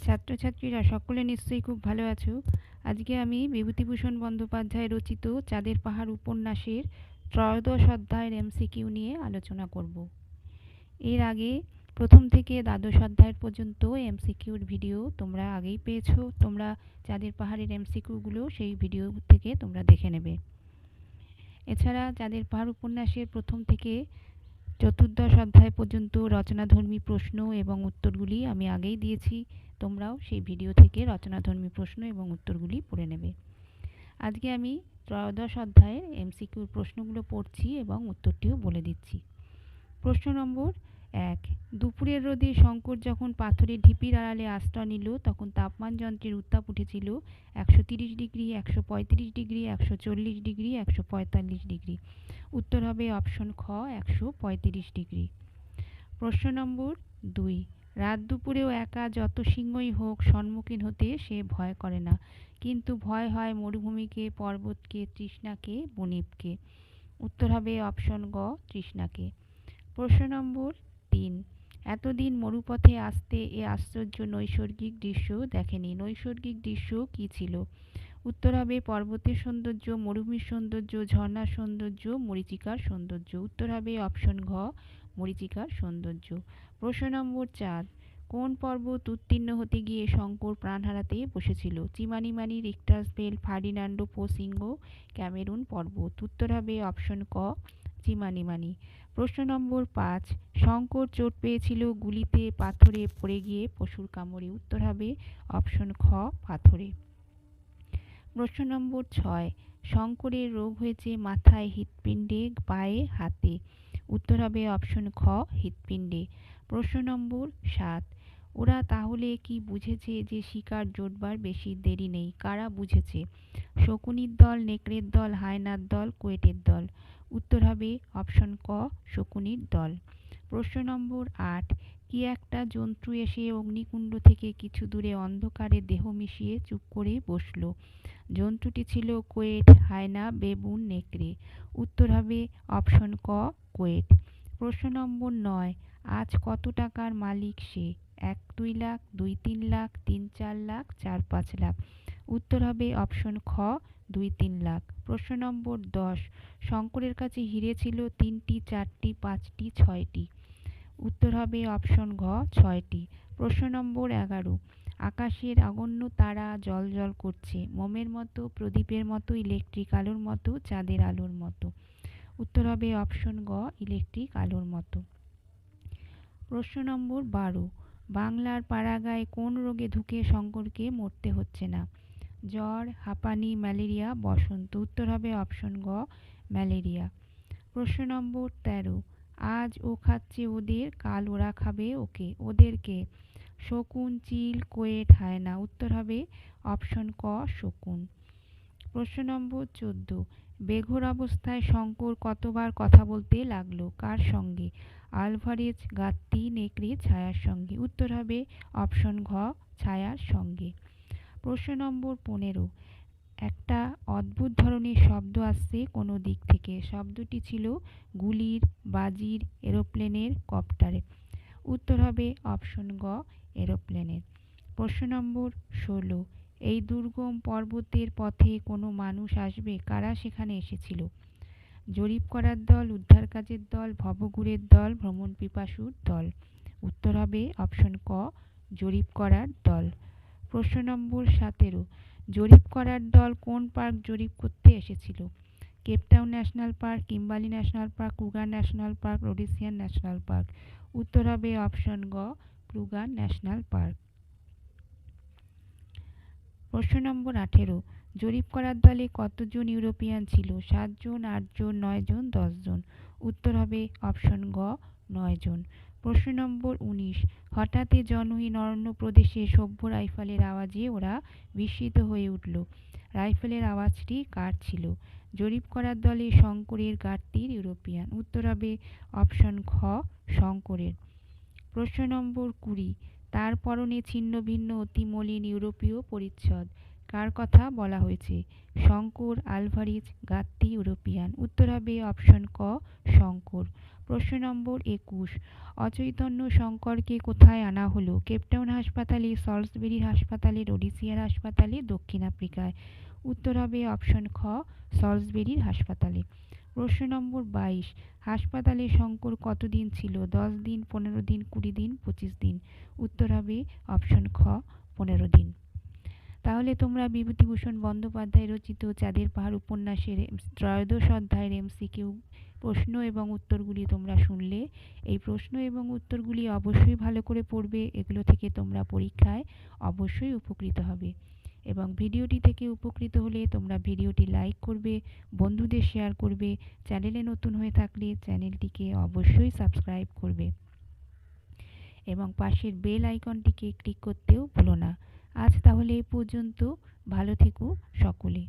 ছাত্রছাত্রীরা সকলে নিশ্চয়ই খুব ভালো আছো। আজকে আমি বিভূতিভূষণ বন্দ্যোপাধ্যায় রচিত চাঁদের পাহাড় উপন্যাসের ত্রয়োদশ অধ্যায়ের এমসিকিউ নিয়ে আলোচনা করব। এর আগে প্রথম থেকে দ্বাদশ অধ্যায় পর্যন্ত এমসিকিউর ভিডিও তোমরা আগেই পেয়েছো। তোমরা চাঁদের পাহাড়ের এমসিকিউগুলো সেই ভিডিও থেকে তোমরা দেখে নেবে। এছাড়া চাঁদের পাহাড় উপন্যাসের প্রথম থেকে চতুর্দশ অধ্যায় পর্যন্ত রচনাধর্মী প্রশ্ন এবং উত্তরগুলি আমি আগেই দিয়েছি। তোমরাও সেই ভিডিও থেকে রচনাধর্মী প্রশ্ন এবং উত্তরগুলি পড়ে নেবে। আজকে আমি ত্রয়োদশ অধ্যায়ের এমসিকিউর প্রশ্নগুলো পড়ছি এবং উত্তরটিও বলে দিচ্ছি। প্রশ্ন নম্বর 1। দুপুরের রোদে শঙ্কর যখন পাথরের ঢিপির আড়ালে আশ্রয় নিল তখন তাপমান যন্ত্রের উত্তাপ উঠেছিল 130 ডিগ্রি, 135 ডিগ্রি, 140 ডিগ্রি, 145 ডিগ্রি। উত্তর হবে অপশন খ 135 ডিগ্রি। প্রশ্ন নম্বর 2। রাত দুপুরেও একা যত সিংহই হোক সম্মুখীন হতে সে ভয় করে না, কিন্তু ভয় হয় মরুভূমিকে, পর্বতকে, তৃষ্ণাকে, বনিবকে। উত্তর হবে অপশন গ তৃষ্ণাকে। প্রশ্ন নম্বর 3। এতদিন মরুপথে আসতে এ আশ্চর্য নৈসর্গিক দৃশ্য দেখেনি। নৈসর্গিক দৃশ্য কি ছিল? উত্তর হবে পর্বতের সৌন্দর্য, মরুভূমির সৌন্দর্য, ঝর্ণার সৌন্দর্য, মরীচিকার সৌন্দর্য। উত্তর হবে অপশন ঘ মরীচিকার সৌন্দর্য। প্রশ্ন নম্বর 4। কোন পর্বত উত্তীর্ণ হতে গিয়ে শঙ্কর প্রাণ হারাতে বসেছিল? চিমানিমানি, রিক্টার্সভেল, ফার্ডিনান্ডো পোসিঙ্গ, ক্যামেরুন পর্বত। উত্তর হবে অপশন ক চিমানিমানি। প্রশ্ন নম্বর 5। শঙ্কর চোট পেয়েছিল গুলিতে, পাথরে পড়ে গিয়ে, পশুর কামড়ে। উত্তর হবে অপশন খ পাথরে। প্রশ্ন নম্বর 6। শঙ্করের রোগ হয়েছে মাথায়, হৃৎপিণ্ডে, পায়ে, হাতে। উত্তর হবে অপশন খ হৃৎপিণ্ডে। প্রশ্ন নম্বর 7। ওরা তাহলে কি বুঝেছে যে শিকার জোটবার বেশি দেরি নেই? কারা বুঝেছে? শকুনির দল, নেকড়ের দল, হায়নার দল, কোয়েটের দল। উত্তর হবে অপশন ক শকুনির দল। প্রশ্ন নম্বর 8। কি একটা জন্তু এসে অগ্নিকুণ্ড থেকে কিছু দূরে অন্ধকারে দেহ মিশিয়ে চুপ করে বসল। জন্তুটি ছিল কোয়েট, হায়না, বেবুন, নেকড়ে। উত্তর হবে অপশন ক কোয়েট। প্রশ্ন নম্বর 9। আজ কত টাকার মালিক সে? 1-2 লাখ, 2-3 লাখ, 3-4 লাখ, 4-5 লাখ। উত্তর হবে অপশন খ 2-3 লাখ। প্রশ্ন নম্বর 10। শঙ্করের কাছে হিরে ছিল 3টি, 4টি, 5টি, 6টি। উত্তর হবে অপশন ঘ 6টি। প্রশ্ন নম্বর 11। আকাশের অগণ্য তারা জ্বলজ্বল করছে, মোমের মতো, প্রদীপের মতো, ইলেকট্রিক আলোর মতো, চাঁদের আলোর মতো। উত্তর হবে অপশন গ ইলেকট্রিক আলোর মতো। প্রশ্ন নম্বর 12। বাংলার পাড়াগাঁয়ে কোন রোগে ধুকে শঙ্করকে মরতে হচ্ছে না? জ্বর, হাঁপানি, ম্যালেরিয়া, বসন্ত। উত্তর হবে অপশন গ ম্যালেরিয়া। প্রশ্ন নম্বর 13। আজ ও খাচ্ছে ওদের, কাল ওরা খাবে ওকে। ওদেরকে? শকুন, চিল, কোয়েট, হায়না। উত্তর হবে অপশন ক শকুন। প্রশ্ন নম্বর 14। বেঘোর অবস্থায় শঙ্কর কতবার কথা বলতে লাগলো? কার সঙ্গে? আলভারেজ, গাত্তি, নেকড়ে, ছায়ার সঙ্গে। উত্তর হবে অপশন ঘ ছায়ার সঙ্গে। প্রশ্ন নম্বর 15। একটা অদ্ভুত ধরনের শব্দ আসছে কোনো দিক থেকে। শব্দটি ছিল গুলির, বাজির, এরোপ্লেনের, কপ্টারের। উত্তর হবে অপশন গ এরোপ্লেনের। প্রশ্ন নম্বর 16। এই দুর্গম পর্বতের পথে কোনো মানুষ আসবে? কারা সেখানে এসেছিল? জরিপ করার দল, উদ্ধার কাজের দল, ভবঘুরের দল, ভ্রমণ পিপাসুর দল। উত্তর হবে অপশন ক জরিপ করার দল। প্রশ্ন নম্বর 17। জরিপ করার দল কোন পার্ক জরিপ করতে এসেছিল? Cape Town national park, Kimberley national park, Kruger national park, Rhodesian national park. উত্তর হবে অপশন গ ক্রুগার ন্যাশনাল পার্ক। প্রশ্ন নম্বর 18। জরিপ করার দলে কতজন ইউরোপিয়ান ছিল? 7 জন, 8 জন, 9 জন, 10 জন। উত্তর হবে অপশন গ 9 জন। প্রশ্ন নম্বর 19। হঠাৎ জনহীন অরণ্য প্রদেশে সভ্য রাইফেলের আওয়াজে ওরা বিস্মিত হয়ে উঠল। রাইফেলের আওয়াজটি কার ছিল? জরিপ করার দলে শঙ্করের, গাত্তির, ইউরোপিয়ান। উত্তর হবে অপশন খ শঙ্করের। প্রশ্ন নম্বর 20। তার পরনে ছিন্ন ভিন্ন অতি মলিন ইউরোপীয় পরিচ্ছদ। কার কথা বলা হয়েছে? শঙ্কর, আলভারিজ, গাত্তি, ইউরোপিয়ান। উত্তর হবে অপশন ক, শঙ্কর। প্রশ্ন নম্বর 21, অচৈতন্য শঙ্করকে কোথায় আনা হলো? কেপটাউন হাসপাতালে, সল্সবেরি হাসপাতালে, রোডিসিয়ার হাসপাতালে, দক্ষিণ আফ্রিকায়। উত্তর হবে অপশন খ, সল্সবেরির হাসপাতালে। প্রশ্ন নম্বর 22, হাসপাতালে শঙ্কর কতদিন ছিল? 10 দিন, 15 দিন, 20 দিন, 25 দিন। উত্তর হবে অপশন খ, 15 দিন। তাহলে তোমরা বিভূতিভূষণ বন্দ্যোপাধ্যায় রচিত চাঁদের পাহাড় উপন্যাসের ত্রয়োদশ অধ্যায়ের এমসিকিউ প্রশ্ন এবং উত্তরগুলি তোমরা শুনলে। এই প্রশ্ন এবং উত্তরগুলি অবশ্যই ভালো করে পড়বে, এগুলো থেকে তোমরা পরীক্ষায় অবশ্যই উপকৃত হবে। এবং ভিডিওটি থেকে উপকৃত হলে তোমরা ভিডিওটি লাইক করবে, বন্ধুদের শেয়ার করবে, চ্যানেলে নতুন হয়ে থাকলে চ্যানেলটিকে অবশ্যই সাবস্ক্রাইব করবে এবং পাশের বেল আইকনটিকে ক্লিক করতেও ভুলো না। আজ তাহলে এই পর্যন্ত, ভালো থেকো সকলে।